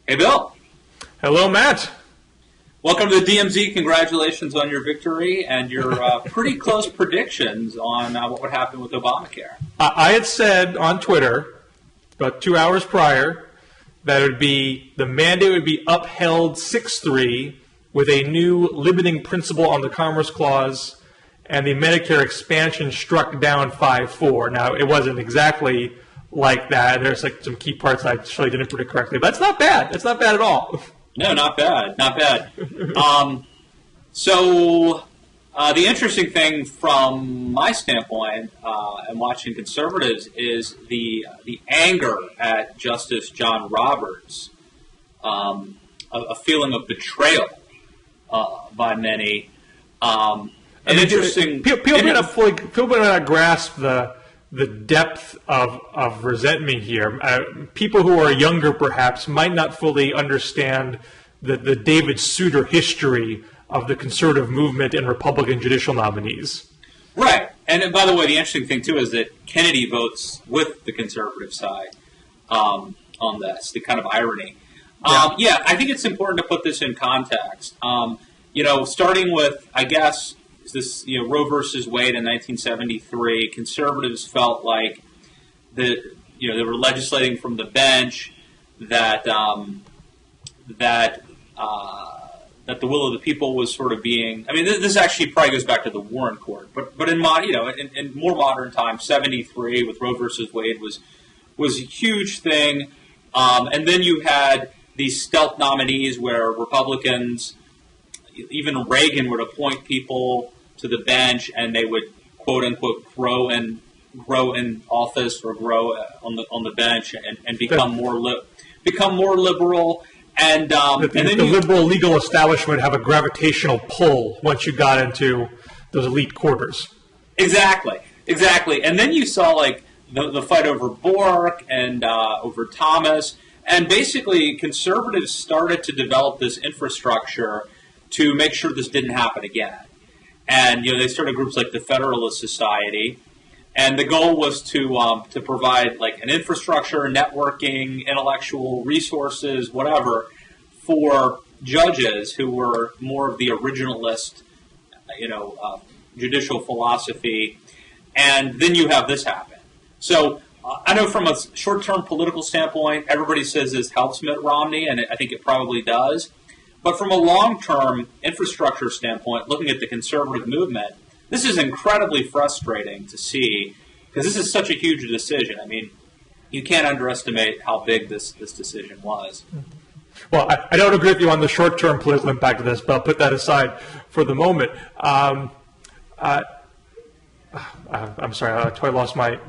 Hey, Bill. Hello, Matt. Welcome to the DMZ. Congratulations on your victory and your pretty close predictions on what would happen with Obamacare. I had said on Twitter about 2 hours prior that the mandate would be upheld 6-3 with a new limiting principle on the Commerce Clause, and the Medicare expansion struck down 5-4. Now, it wasn't exactly like that. There's some key parts I actually didn't predict correctly, but it's not bad. It's not bad at all. No, not bad. Not bad. So the interesting thing from my standpoint and watching conservatives is the anger at Justice John Roberts, a feeling of betrayal by many. People may not grasp the depth of resentment here. People who are younger, perhaps, might not fully understand the David Souter history of the conservative movement and Republican judicial nominees. Right. And by the way, the interesting thing, too, is that Kennedy votes with the conservative side on this, the kind of irony. Yeah, I think it's important to put this in context. Starting with, I guess, this Roe versus Wade in 1973, conservatives felt like they were legislating from the bench that the will of the people was sort of being. I mean, this actually probably goes back to the Warren Court, but in more modern times, 73 with Roe versus Wade was a huge thing, and then you had these stealth nominees where Republicans, even Reagan, would appoint people to the bench, and they would quote unquote grow in office or grow on the bench and become more liberal. And the liberal legal establishment have a gravitational pull once you got into those elite quarters. Exactly. And then you saw the fight over Bork and over Thomas, and basically conservatives started to develop this infrastructure to make sure this didn't happen again. And they started groups like the Federalist Society, and the goal was to provide an infrastructure, networking, intellectual resources, whatever, for judges who were more of the originalist, judicial philosophy. And then you have this happen. So I know from a short-term political standpoint, everybody says this helps Mitt Romney, and I think it probably does. But from a long-term infrastructure standpoint, looking at the conservative movement, this is incredibly frustrating to see because this is such a huge decision. I mean, you can't underestimate how big this decision was. Well, I don't agree with you on the short-term political impact of this, but I'll put that aside for the moment. I'm sorry, I totally lost my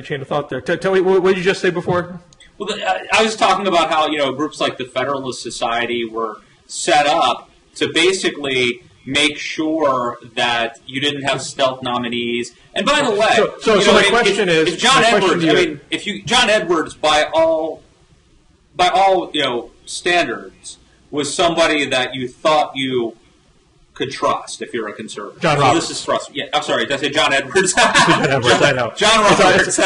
chain of thought there. Tell me, what did you just say before? Well, I was talking about how groups like the Federalist Society were set up to basically make sure that you didn't have stealth nominees. And by the way, so my question is, if John Edwards, John Edwards, by all standards, was somebody that you thought you could trust if you're a conservative. John Roberts. This is trust. Yeah, I'm sorry. Did I say John Edwards? John Edwards, I know. John Roberts.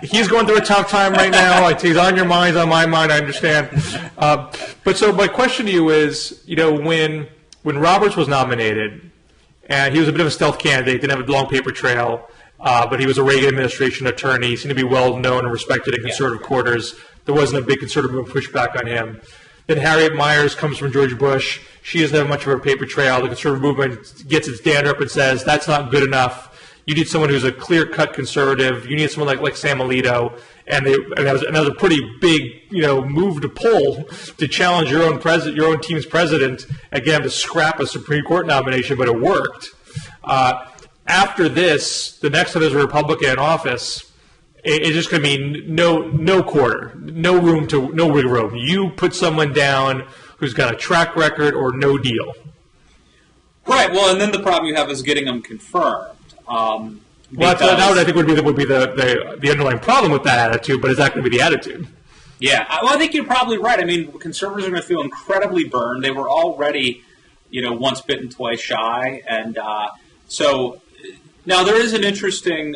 He's going through a tough time right now. He's on your mind, on my mind. I understand. But so my question to you is, when Roberts was nominated, and he was a bit of a stealth candidate, didn't have a long paper trail, but he was a Reagan administration attorney, he seemed to be well known and respected in conservative quarters. There wasn't a big conservative pushback on him. Then Harriet Miers comes from George Bush. She doesn't have much of a paper trail. The conservative movement gets its dander up and says, that's not good enough. You need someone who's a clear-cut conservative. You need someone like Sam Alito. And that was a pretty big, move to pull to challenge your own team's president, again, to scrap a Supreme Court nomination, but it worked. After this, the next time there's a Republican in office, it's just going to be no quarter, no wiggle room. You put someone down who's got a track record or no deal. Right. Well, and then the problem you have is getting them confirmed. Well, that would, I think, would be the underlying problem with that attitude. But is that going to be the attitude? Yeah. Well, I think you're probably right. I mean, conservatives are going to feel incredibly burned. They were already, once bitten, twice shy, and so now there is an interesting.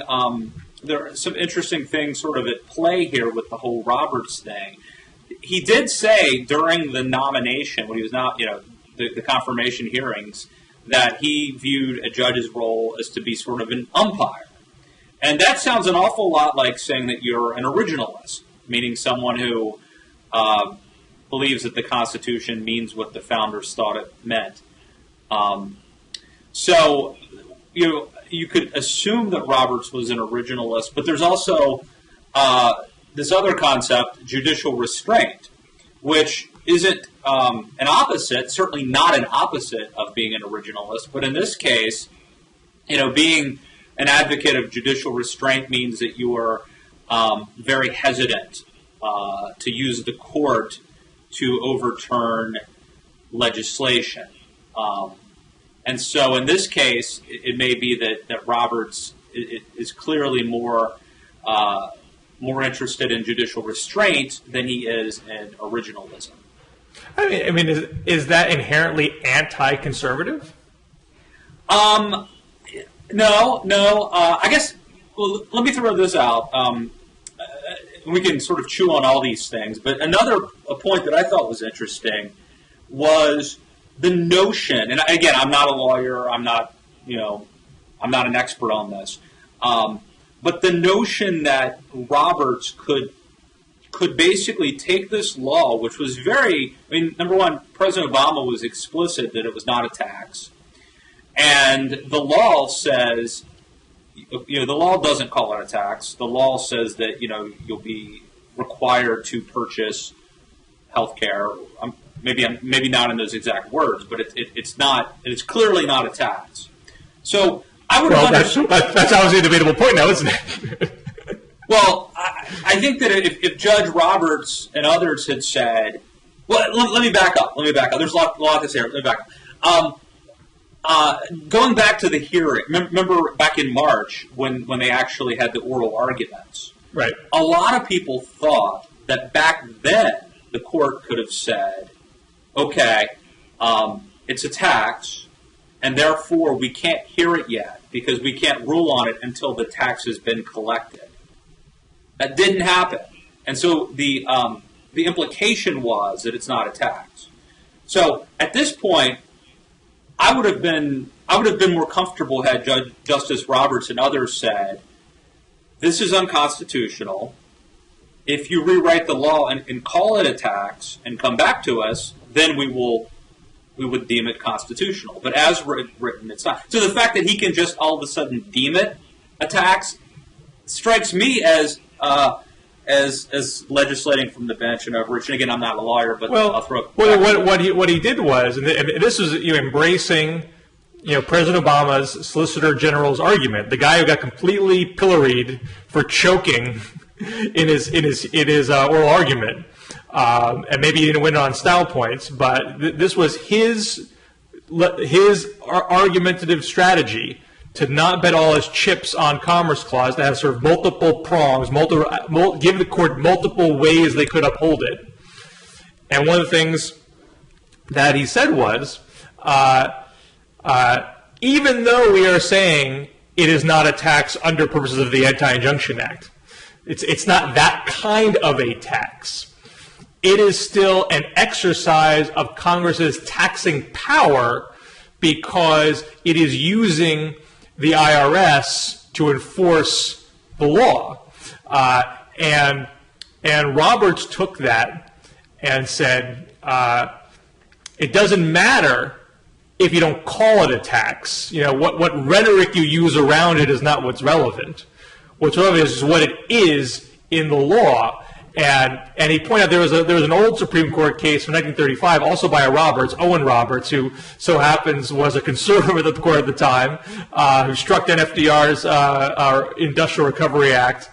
There are some interesting things sort of at play here with the whole Roberts thing. he did say during the nomination, when he was not, the confirmation hearings, that he viewed a judge's role as to be sort of an umpire. And that sounds an awful lot like saying that you're an originalist, meaning someone who believes that the Constitution means what the founders thought it meant. So you could assume that Roberts was an originalist, but there's also this other concept, judicial restraint, which isn't an opposite, certainly not an opposite of being an originalist, but in this case, being an advocate of judicial restraint means that you are very hesitant to use the court to overturn legislation. And so in this case, it may be that Roberts is clearly more interested in judicial restraint than he is in originalism. I mean, is that inherently anti-conservative? No. I guess, well, let me throw this out. We can sort of chew on all these things, but a point that I thought was interesting was the notion, and again, I'm not a lawyer, I'm not an expert on this, but the notion that Roberts could basically take this law, which was number one, President Obama was explicit that it was not a tax. And the law says, the law doesn't call it a tax. The law says that, you'll be required to purchase health care. Maybe not in those exact words, but it's clearly not a tax. So I would that's obviously a debatable point now, isn't it? Well, I think that if Judge Roberts and others had said, well, let me back up. There's a lot to say here. Let me back up. Going back to the hearing, remember back in March when they actually had the oral arguments? Right. A lot of people thought that back then the court could have said, okay, it's a tax, and therefore we can't hear it yet because we can't rule on it until the tax has been collected. That didn't happen. And so the implication was that it's not a tax. So at this point, I would have been more comfortable had Justice Roberts and others said, this is unconstitutional. If you rewrite the law and call it a tax and come back to us, then we would deem it constitutional. But as written, it's not. So the fact that he can just all of a sudden deem it a tax strikes me as legislating from the bench and overreach. And again, I'm not a lawyer, but I'll throw it. Well, what he did was, and this is embracing, President Obama's Solicitor General's argument. The guy who got completely pilloried for choking in his oral argument, and maybe he didn't win on style points, but this was his argumentative strategy to not bet all his chips on Commerce Clause, to have sort of multiple prongs, give the court multiple ways they could uphold it. And one of the things that he said was, even though we are saying it is not a tax under purposes of the Anti-Injunction Act, it's not that kind of a tax. It is still an exercise of Congress's taxing power because it is using the IRS to enforce the law. And Roberts took that and said, it doesn't matter if you don't call it a tax. What rhetoric you use around it is not what's relevant. What's relevant is what it is in the law. And he pointed out there was an old Supreme Court case from 1935, also by a Roberts, Owen Roberts, who so happens was a conservative at the court at the time, who struck down FDR's Industrial Recovery Act,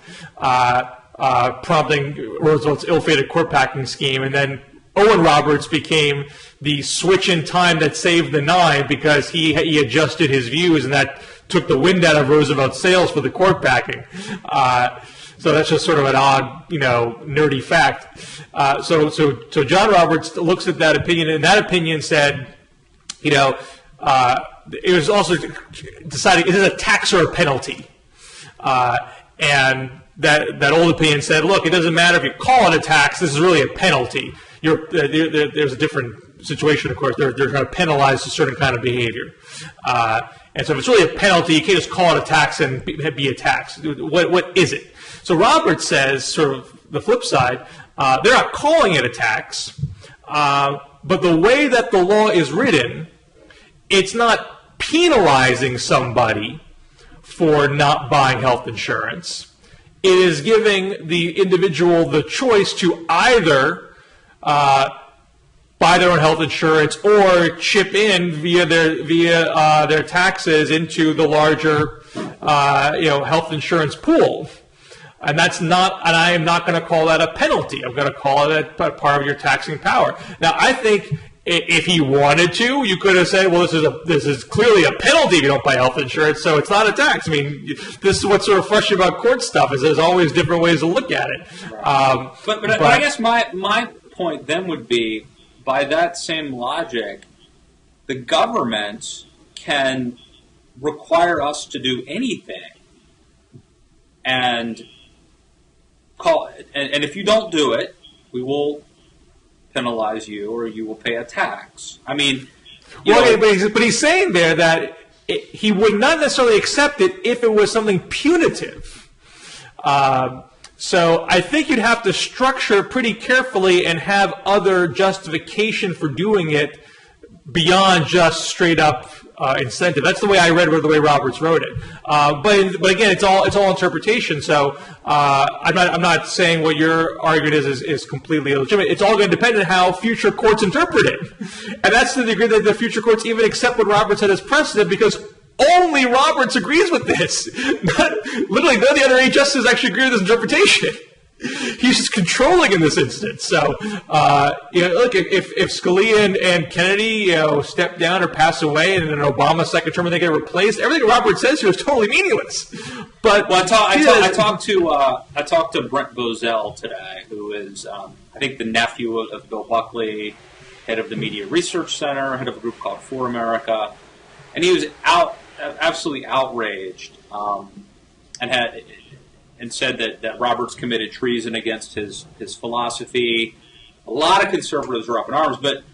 prompting Roosevelt's ill-fated court packing scheme. And then Owen Roberts became the switch in time that saved the nine because he adjusted his views, and that took the wind out of Roosevelt's sails for the court packing. So that's just sort of an odd, nerdy fact. So John Roberts looks at that opinion, and that opinion said, it was also deciding, is it a tax or a penalty? And that old opinion said, look, it doesn't matter if you call it a tax. This is really a penalty. There's a different situation, of course. They're trying to penalize a certain kind of behavior. And so if it's really a penalty, you can't just call it a tax and be a tax. What is it? So Roberts says, sort of the flip side, they're not calling it a tax, but the way that the law is written, it's not penalizing somebody for not buying health insurance. It is giving the individual the choice to either buy their own health insurance or chip in via their taxes into the larger health insurance pool. And that's not, and I am not going to call that a penalty. I'm going to call it a part of your taxing power. Now, I think if he wanted to, you could have said, well, this is clearly a penalty if you don't buy health insurance, so it's not a tax. I mean, this is what's sort of frustrating about court stuff, is there's always different ways to look at it. Right. But I guess my point then would be, by that same logic, the government can require us to do anything and call it. And if you don't do it, we will penalize you or you will pay a tax. I mean, but he's saying there that he would not necessarily accept it if it was something punitive. So I think you'd have to structure pretty carefully and have other justification for doing it beyond just straight up incentive. That's the way I read it, or the way Roberts wrote it. But again, it's all interpretation. So I'm not saying what your argument is completely illegitimate. It's all going to depend on how future courts interpret it, and that's to the degree that the future courts even accept what Roberts had as precedent, because only Roberts agrees with this. Literally, none of the other 8 justices actually agree with this interpretation. He's just controlling in this instance. So, look, if Scalia and Kennedy, step down or pass away, and in an Obama second term and they get replaced, everything Roberts says here is totally meaningless. But I talked to Brent Bozell today, who is I think the nephew of Bill Buckley, head of the Media Research Center, head of a group called For America, and he was absolutely outraged, and said that Roberts committed treason against his philosophy. A lot of conservatives are up in arms, but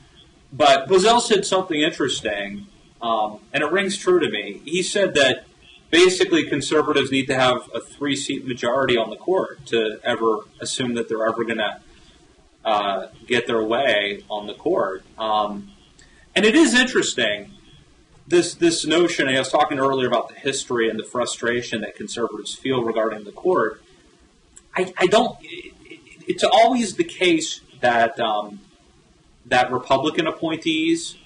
Bozell said something interesting, and it rings true to me. He said that basically conservatives need to have a 3-seat majority on the court to ever assume that they're ever going to get their way on the court. And it is interesting, this notion, I was talking earlier about the history and the frustration that conservatives feel regarding the court. It's always the case that that Republican appointees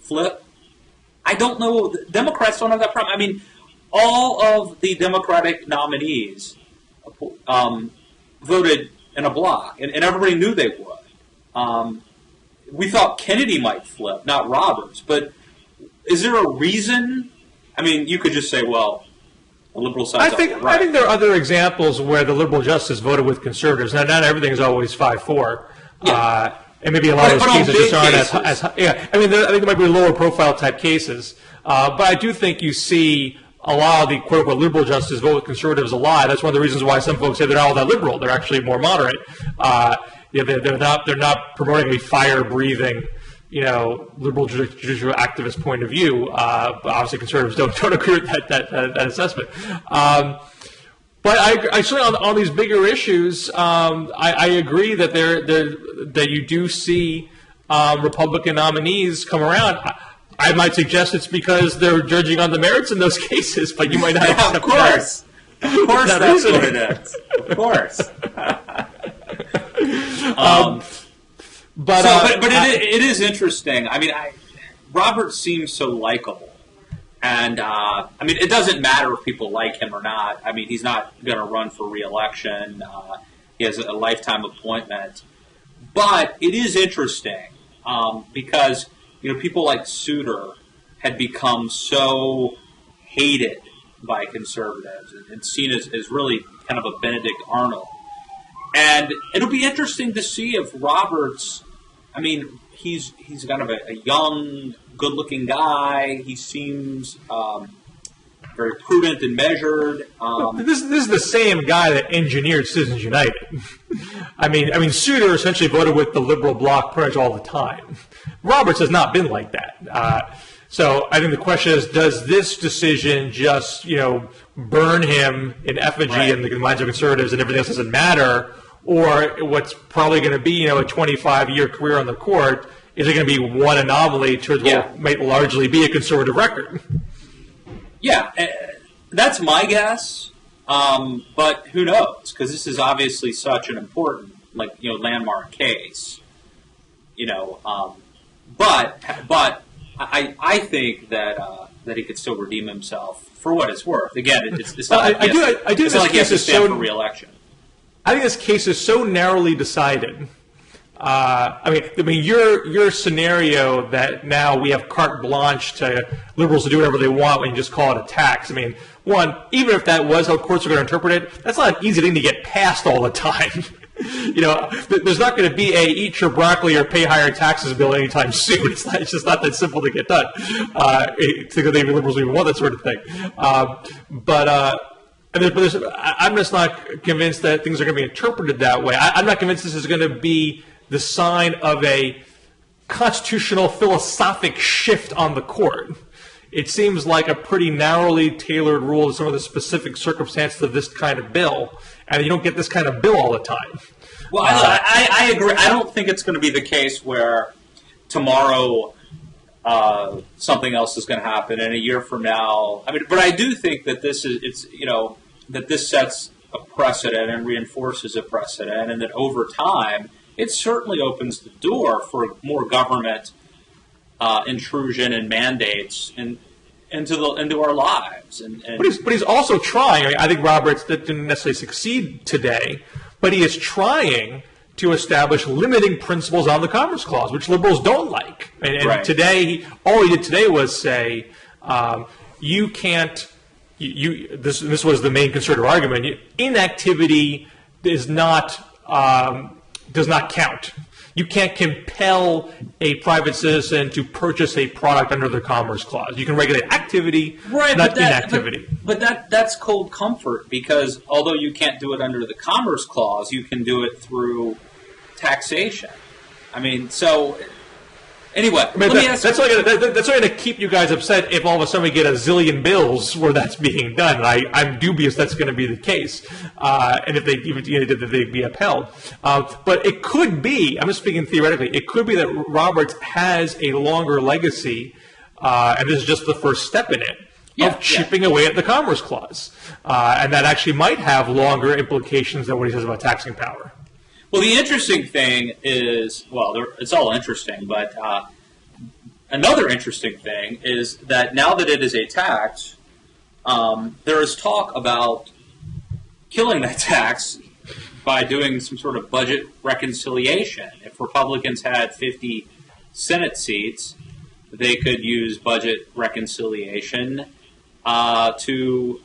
flip. I don't know, Democrats don't have that problem. I mean, all of the Democratic nominees voted in a block, and everybody knew they would. We thought Kennedy might flip, not Roberts, but is there a reason? I mean, you could just say, well, the liberal side. I think there are other examples where the liberal justice voted with conservatives. Now, not everything is always 5-4. Yeah. And maybe a lot of those cases just aren't as yeah. I mean, I think there might be lower profile type cases. But I do think you see a lot of the quote unquote liberal justices vote with conservatives a lot. That's one of the reasons why some folks say they're not all that liberal. They're actually more moderate. They're not promoting a fire breathing, liberal judicial activist point of view. But obviously, conservatives don't agree with that assessment. But I certainly on these bigger issues, I agree that that you do see Republican nominees come around. I might suggest it's because they're judging on the merits in those cases, but you might not accept of course. That. Of course, that's what it is. Of course. But it is interesting. I mean, Robert seems so likable. And, it doesn't matter if people like him or not. I mean, he's not going to run for re-election. He has a lifetime appointment. But it is interesting because, people like Souter had become so hated by conservatives and seen as really kind of a Benedict Arnold. And it'll be interesting to see if Roberts, he's kind of a young, good-looking guy. He seems very prudent and measured. This is the same guy that engineered Citizens United. I mean, Souter essentially voted with the liberal bloc pretty much all the time. Roberts has not been like that. So I think the question is, does this decision just, burn him in effigy in the minds of conservatives and everything else doesn't matter? Or what's probably going to be, a 25-year career on the court, is it going to be one anomaly towards what might largely be a conservative record? Yeah, that's my guess. But who knows? Because this is obviously such an important, landmark case. But I think that he could still redeem himself for what it's worth. Again, it's not like he has to stand for re-election. I think this case is so narrowly decided. Your scenario that now we have carte blanche to liberals to do whatever they want when you just call it a tax. One, even if that was how courts are going to interpret it, that's not an easy thing to get passed all the time. There's not going to be a eat your broccoli or pay higher taxes bill anytime soon. It's just not that simple to get done. Liberals even want that sort of thing. I'm just not convinced that things are going to be interpreted that way. I'm not convinced this is going to be the sign of a constitutional philosophic shift on the court. It seems like a pretty narrowly tailored rule to some of the specific circumstances of this kind of bill, and you don't get this kind of bill all the time. Well, I agree. I don't think it's going to be the case where tomorrow something else is going to happen, and a year from now. But I do think that this sets a precedent and reinforces a precedent, and that over time it certainly opens the door for more government intrusion and mandates into our lives. But he's also trying. I think Roberts didn't necessarily succeed today, but he is trying to establish limiting principles on the Commerce Clause, which liberals don't like. And today, all he did today was say, you can't. This was the main conservative argument. Inactivity does not count. You can't compel a private citizen to purchase a product under the Commerce Clause. You can regulate activity, not inactivity. But that's cold comfort, because although you can't do it under the Commerce Clause, you can do it through taxation. Anyway, that's only going to keep you guys upset if all of a sudden we get a zillion bills where that's being done. I'm dubious that's going to be the case, and if they'd be upheld. But it could be, I'm just speaking theoretically, it could be that Roberts has a longer legacy, and this is just the first step in it, of chipping away at the Commerce Clause. And that actually might have longer implications than what he says about taxing power. Well, the interesting thing is, it's all interesting, but another interesting thing is that now that it is a tax, there is talk about killing that tax by doing some sort of budget reconciliation. If Republicans had 50 Senate seats, they could use budget reconciliation to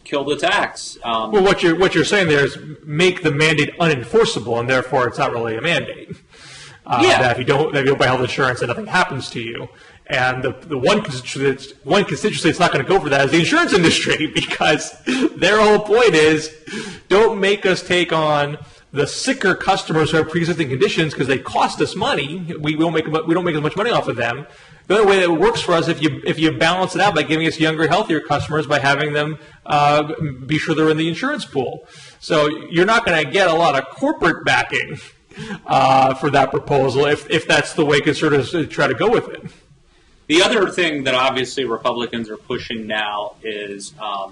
kill the tax. Well, what you're saying there is make the mandate unenforceable, and therefore it's not really a mandate. That if you don't buy health insurance, and nothing happens to you. And the one constituency that's not going to go for that is the insurance industry, because their whole point is, don't make us take on the sicker customers who have pre-existing conditions because they cost us money. We don't make as much money off of them. The only way that it works for us if you balance it out by giving us younger, healthier customers by having them be sure they're in the insurance pool. So you're not going to get a lot of corporate backing for that proposal if that's the way conservatives try to go with it. The other thing that obviously Republicans are pushing now is that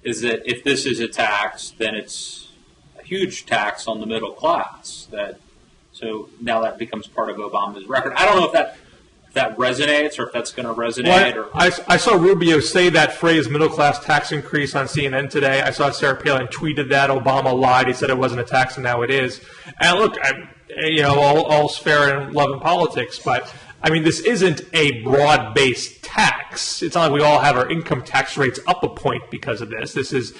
if this is a tax, then it's a huge tax on the middle class. So now that becomes part of Obama's record. I don't know if that resonates or if that's going to resonate. Well, I saw Rubio say that phrase middle-class tax increase on CNN today. I saw Sarah Palin tweeted that. Obama lied. He said it wasn't a tax, and now it is. And look, all's fair in love and politics, but this isn't a broad-based tax. It's not like we all have our income tax rates up a point because of this. This is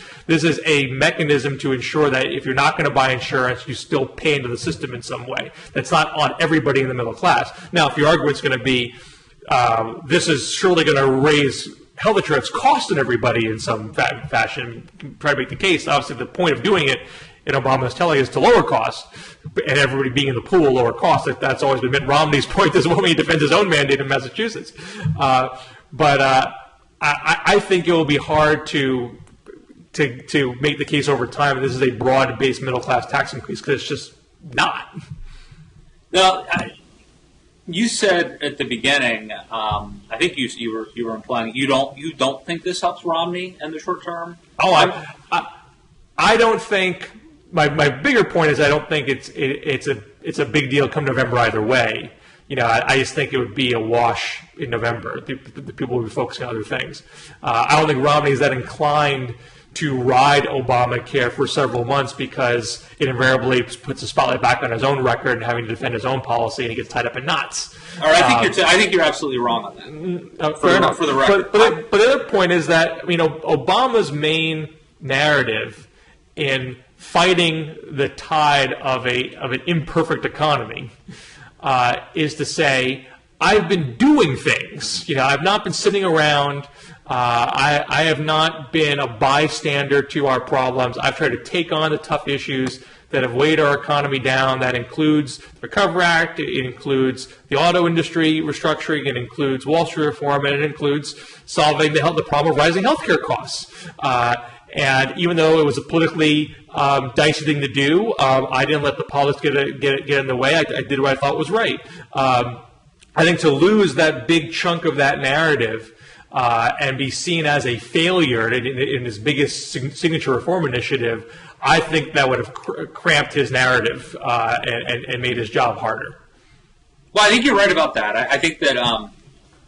a mechanism to ensure that if you're not going to buy insurance, you still pay into the system in some way. That's not on everybody in the middle class. Now, if your argument's going to be this is surely going to raise health insurance costing everybody in some fashion. Try to make the case. Obviously, the point of doing it, and Obama is telling us, to lower costs, and everybody being in the pool, lower costs. That's always been Mitt Romney's point as well when he defends his own mandate in Massachusetts. But I think it will be hard to make the case over time that this is a broad-based middle-class tax increase, because it's just not. Now, you said at the beginning, I think you were implying you don't think this helps Romney in the short term. Oh, I don't think. My bigger point is I don't think it's a big deal come November either way. I just think it would be a wash in November. The people will be focusing on other things. I don't think Romney is that inclined to ride Obamacare for several months, because it invariably puts a spotlight back on his own record and having to defend his own policy, and he gets tied up in knots. All right, I think you're absolutely wrong on that. Fair enough. For the record. But the other point is that Obama's main narrative in fighting the tide of an imperfect economy is to say, I've been doing things. I've not been sitting around. I have not been a bystander to our problems. I've tried to take on the tough issues that have weighed our economy down. That includes the Recovery Act. It includes the auto industry restructuring. It includes Wall Street reform. And it includes solving the problem of rising healthcare costs. And even though it was a politically dicey thing to do, I didn't let the politics get in the way. I did what I thought was right. I think to lose that big chunk of that narrative and be seen as a failure in his biggest signature reform initiative, I think that would have cramped his narrative and made his job harder. Well, I think you're right about that. I think that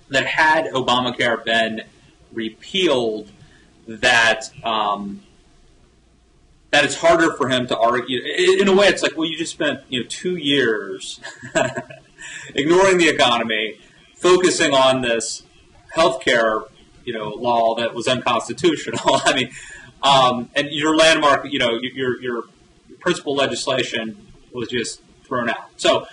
that had Obamacare been repealed, that it's harder for him to argue. In a way, it's like, well, you just spent 2 years ignoring the economy, focusing on this healthcare law that was unconstitutional. I mean, and your landmark, your principal legislation was just thrown out. So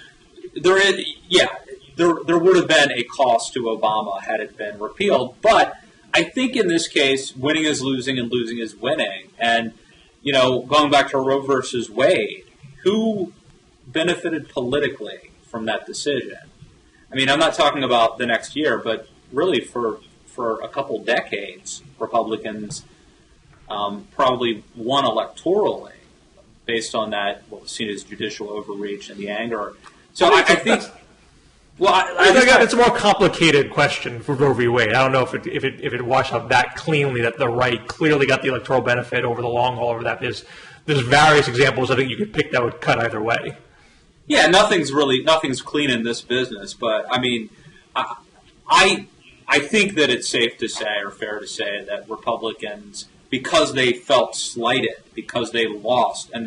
there would have been a cost to Obama had it been repealed. But I think in this case, winning is losing and losing is winning. And going back to Roe versus Wade, who benefited politically from that decision? I mean, I'm not talking about the next year, but really for a couple decades, Republicans probably won electorally based on that, what was seen as judicial overreach and the anger. So I think. Well, I think it's a more complicated question for Roe v. Wade. I don't know if it washed up that cleanly that the right clearly got the electoral benefit over the long haul over that. There's various examples I think you could pick that would cut either way. Yeah, nothing's clean in this business, but I mean, I think that it's safe to say, or fair to say, that Republicans, because they felt slighted, because they lost, and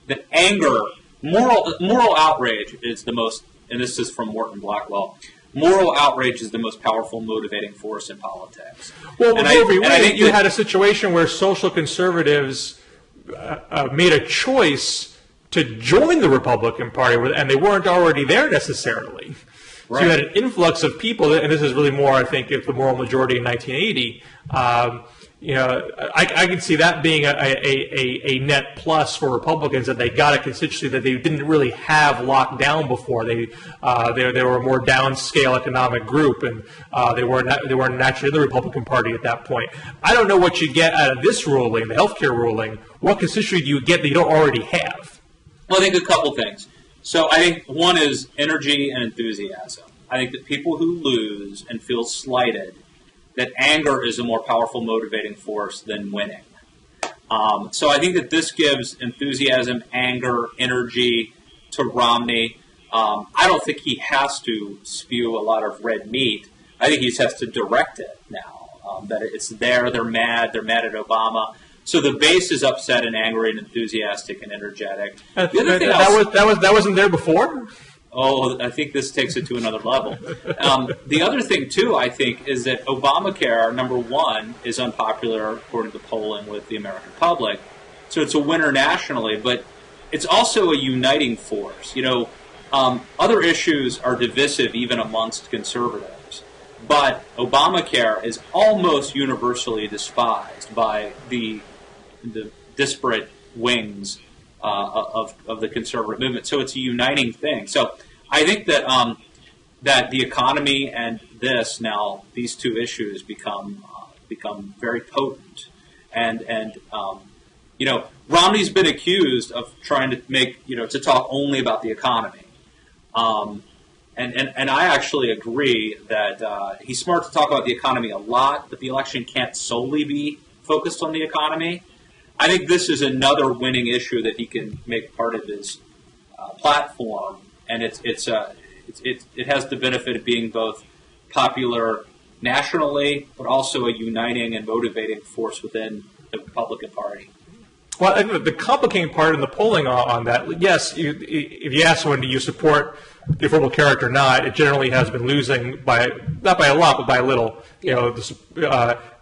that anger, moral outrage is the most. And this is from Morton Blackwell, moral outrage is the most powerful motivating force in politics. Well, I think you had a situation where social conservatives made a choice to join the Republican Party, and they weren't already there necessarily. Right. So you had an influx of people, and this is really more, I think, if the moral majority in 1980. I can see that being a net plus for Republicans, that they got a constituency that they didn't really have locked down before. They were a more downscale economic group, and they weren't naturally in the Republican Party at that point. I don't know what you get out of this ruling, the healthcare ruling. What constituency do you get that you don't already have? Well, I think a couple things. So I think one is energy and enthusiasm. I think that people who lose and feel slighted, that anger is a more powerful motivating force than winning. So I think that this gives enthusiasm, anger, energy to Romney. I don't think he has to spew a lot of red meat. I think he just has to direct it now. That it's there, they're mad at Obama. So the base is upset and angry and enthusiastic and energetic. That wasn't there before? Oh, I think this takes it to another level. The other thing, too, I think, is that Obamacare, number one, is unpopular, according to polling, with the American public. So it's a winner nationally, but it's also a uniting force. Other issues are divisive even amongst conservatives. But Obamacare is almost universally despised by the disparate wings of the conservative movement. So it's a uniting thing. So I think that that the economy and these two issues become very potent. And Romney's been accused of trying to talk only about the economy. And I actually agree that he's smart to talk about the economy a lot, but the election can't solely be focused on the economy. I think this is another winning issue that he can make part of his platform, and it has the benefit of being both popular nationally, but also a uniting and motivating force within the Republican Party. Well, I think the complicating part in the polling on that, yes, if you ask someone, do you support the Affordable Care Act or not, it generally has been losing not by a lot, but by a little.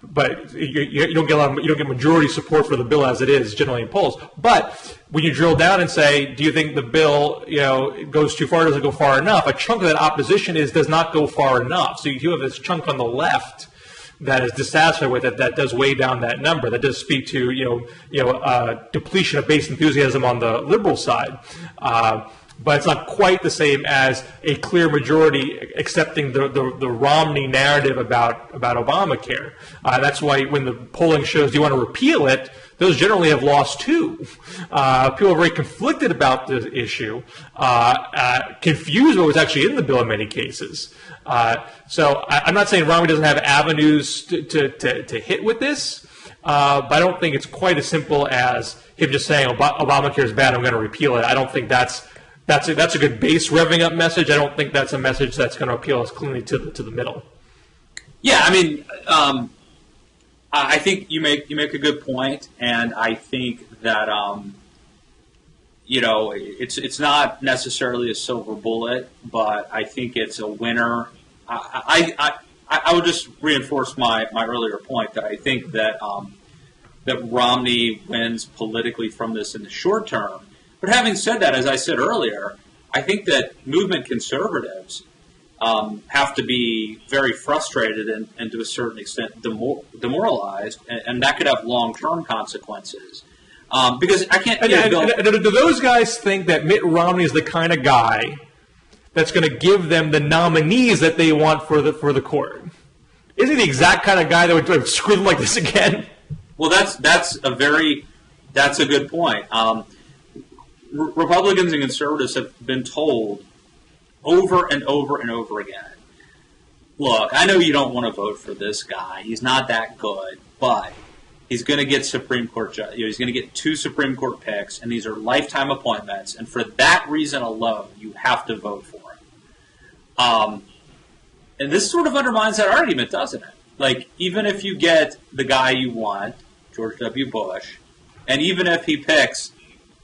But you don't get majority support for the bill as it is generally in polls. But when you drill down and say, do you think the bill goes too far? Doesn't go far enough? A chunk of that opposition does not go far enough. So you do have this chunk on the left that is dissatisfied with it, that does weigh down that number. That does speak to depletion of base enthusiasm on the liberal side. But it's not quite the same as a clear majority accepting the Romney narrative about Obamacare. That's why when the polling shows, do you want to repeal it, those generally have lost too. People are very conflicted about the issue, confused what was actually in the bill in many cases. So I'm not saying Romney doesn't have avenues to hit with this, but I don't think it's quite as simple as him just saying Obamacare is bad, I'm going to repeal it. I don't think that's a good base revving up message. I don't think that's a message that's going to appeal as cleanly to the middle. Yeah, I mean, I think you make a good point, and I think that it's not necessarily a silver bullet, but I think it's a winner. I would just reinforce my earlier point that I think that that Romney wins politically from this in the short term. But having said that, as I said earlier, I think that movement conservatives have to be very frustrated and to a certain extent demoralized, and that could have long-term consequences. Because I can't... Do those guys think that Mitt Romney is the kind of guy that's going to give them the nominees that they want for the court? Isn't he the exact kind of guy that would screw them like this again? Well, that's a good point. Republicans and conservatives have been told over and over and over again, look, I know you don't want to vote for this guy. He's not that good, but he's going to get Supreme Court he's going to get 2 Supreme Court picks, and these are lifetime appointments, and for that reason alone, you have to vote for him. And this sort of undermines that argument, doesn't it? Like, even if you get the guy you want, George W. Bush, and even if he picks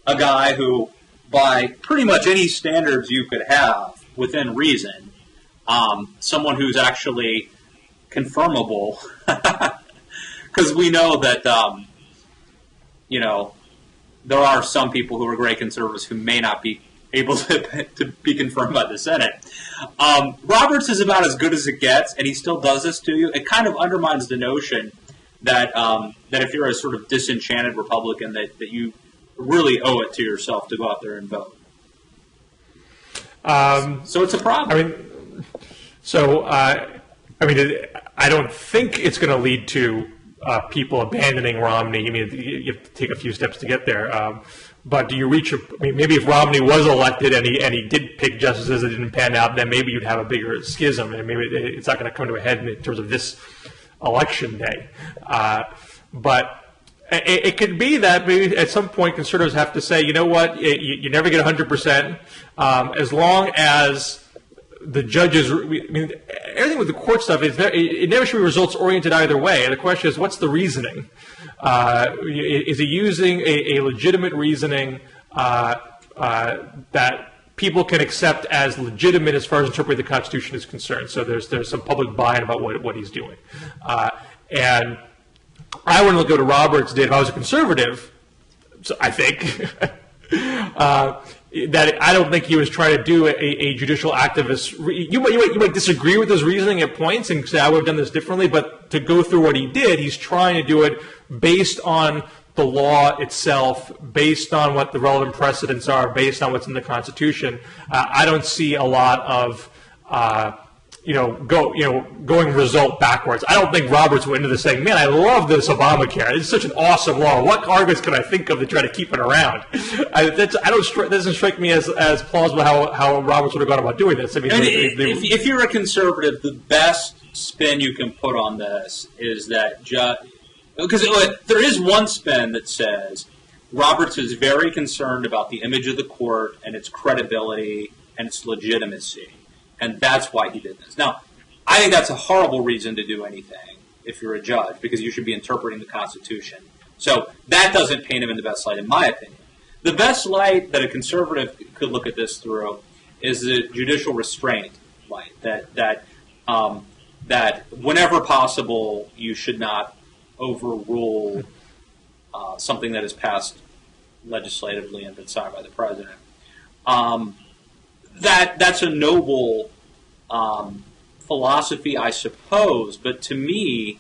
a guy who, by pretty much any standards you could have within reason, someone who's actually confirmable, because we know that, there are some people who are great conservatives who may not be able to be confirmed by the Senate. Roberts is about as good as it gets, and he still does this to you. It kind of undermines the notion that that if you're a sort of disenchanted Republican, that you really owe it to yourself to go out there and vote. So it's a problem. I don't think it's going to lead to people abandoning Romney. I mean, you have to take a few steps to get there. But do you reach maybe if Romney was elected and he did pick justices that didn't pan out, then maybe you'd have a bigger schism, and maybe it's not going to come to a head in terms of this election day. But it could be that maybe at some point conservatives have to say, you know what, you never get 100%, as long as the judges, everything with the court stuff, it never should be results-oriented either way. And the question is, what's the reasoning? Is he using a legitimate reasoning that people can accept as legitimate as far as interpreting the Constitution is concerned? So there's some public buy-in about what he's doing. And I wouldn't go to Roberts did if I was a conservative, so I think. that I don't think he was trying to do a judicial activist. You might disagree with his reasoning at points and say I would have done this differently, but to go through what he did, he's trying to do it based on the law itself, based on what the relevant precedents are, based on what's in the Constitution. I don't see a lot of going result backwards. I don't think Roberts went into this saying, "Man, I love this Obamacare. It's such an awesome law. What arguments can I think of to try to keep it around?" That doesn't strike me as plausible how Roberts would have gone about doing this. I mean, if you're a conservative, the best spin you can put on this is that because there is one spin that says Roberts is very concerned about the image of the court and its credibility and its legitimacy. And that's why he did this. Now, I think that's a horrible reason to do anything if you're a judge, because you should be interpreting the Constitution. So that doesn't paint him in the best light, in my opinion. The best light that a conservative could look at this through is the judicial restraint light, that whenever possible, you should not overrule something that is passed legislatively and been signed by the president. That's a noble philosophy, I suppose, but to me,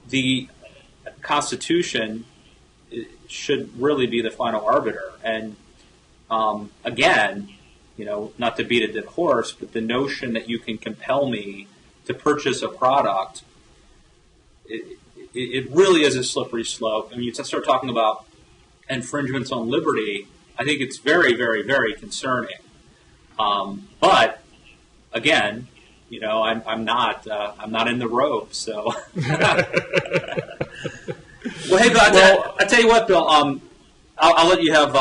the Constitution should really be the final arbiter. And again, not to beat a dead horse, but the notion that you can compel me to purchase a product, it really is a slippery slope. I mean, you start talking about infringements on liberty, I think it's very, very, very concerning. But again, I'm not in the robe, so. Well, hey, Bill, I tell you what, Bill. I'll let you have.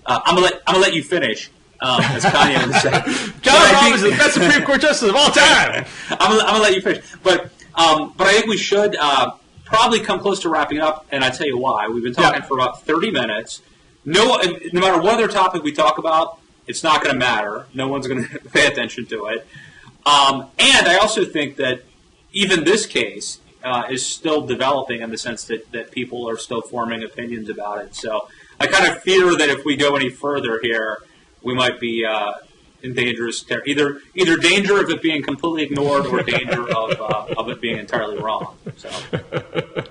I'm gonna let you finish. As Kanye would say. John Roberts is the best Supreme Court justice of all time. I'm gonna let you finish, but I think we should probably come close to wrapping up, and I tell you why. We've been talking for about 30 minutes. No matter what other topic we talk about, it's not going to matter. No one's going to pay attention to it. And I also think that even this case is still developing in the sense that people are still forming opinions about it. So I kind of fear that if we go any further here, we might be in dangerous either danger of it being completely ignored or danger of it being entirely wrong. So,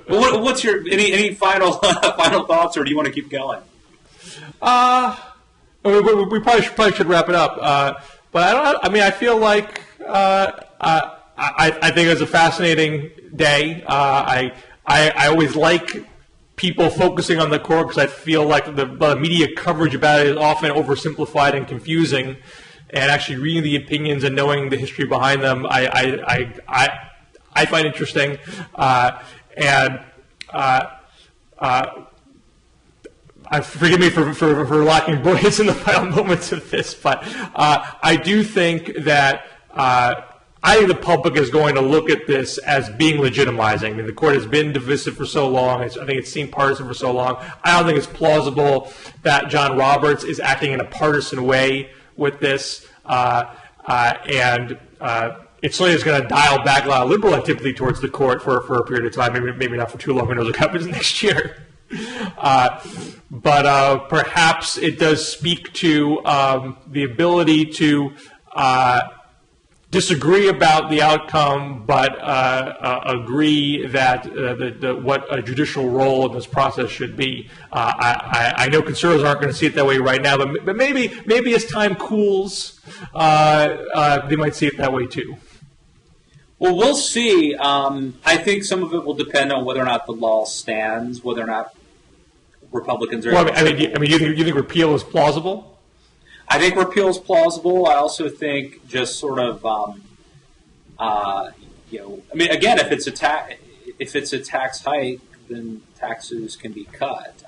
well, what's your any final thoughts, or do you want to keep going? We probably should wrap it up. But I don't. I mean, I feel like I think it was a fascinating day. I always like people focusing on the court because I feel like the media coverage about it is often oversimplified and confusing. And actually reading the opinions and knowing the history behind them, I find interesting. Forgive me for locking boys in the final moments of this, but I do think that I think the public is going to look at this as being legitimizing. I mean, the court has been divisive for so long. I think it's seen partisan for so long. I don't think it's plausible that John Roberts is acting in a partisan way with this, and it certainly is going to dial back a lot of liberal activity towards the court for a period of time. Maybe not for too long. Who knows what happens next year? But perhaps it does speak to the ability to disagree about the outcome, but agree that what a judicial role in this process should be. I know conservatives aren't going to see it that way right now, but maybe as time cools, they might see it that way too. Well, we'll see. I think some of it will depend on whether or not the law stands, whether or not Republicans are. Well, you think repeal is plausible? I think repeal is plausible. I also think just sort of, again, if it's a tax hike, then taxes can be cut.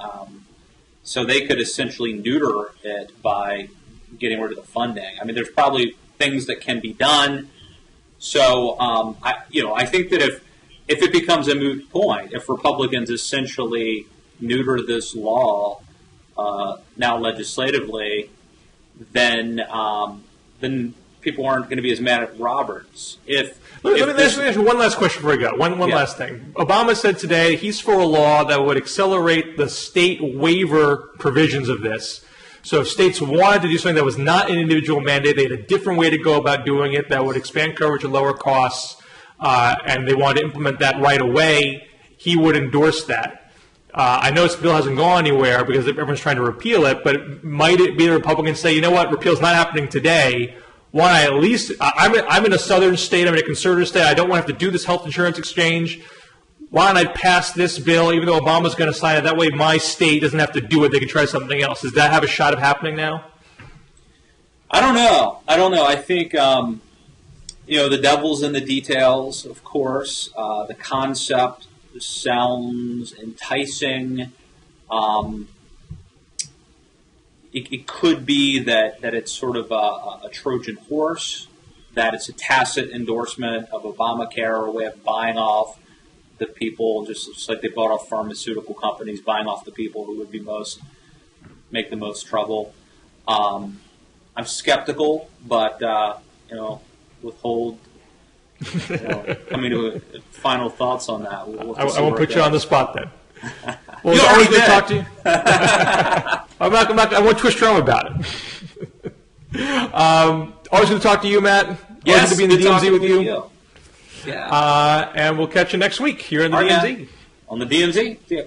So they could essentially neuter it by getting rid of the funding. I mean, there's probably things that can be done. So, I think that if it becomes a moot point, if Republicans essentially neuter this law now legislatively, then people aren't going to be as mad at Roberts. Let me ask you one last question before we go. One last thing. Obama said today he's for a law that would accelerate the state waiver provisions of this So if states wanted to do something that was not an individual mandate, they had a different way to go about doing it that would expand coverage and lower costs, and they wanted to implement that right away, he would endorse that. I know this bill hasn't gone anywhere because everyone's trying to repeal it, but might it be the Republicans say, you know what, repeal is not happening today. Why at least, I'm in a southern state, I'm in a conservative state, I don't want to have to do this health insurance exchange. Why don't I pass this bill, even though Obama's going to sign it? That way my state doesn't have to do it, they can try something else. Does that have a shot of happening now? I don't know. I think, the devil's in the details, of course. The concept sounds enticing. It could be that it's sort of a Trojan horse, that it's a tacit endorsement of Obamacare, a way of buying off the people, just like they bought off pharmaceutical companies, buying off the people who would make the most trouble. I'm skeptical, but withhold. Coming to final thoughts on that. I won't put you on the spot then. Well, it's always good to talk to you. I won't twist your arm about it. Always good to talk to you, Matt. Yes, always good to be in the DMZ with you. Yeah. And we'll catch you next week here in the DMZ. On the DMZ. See ya.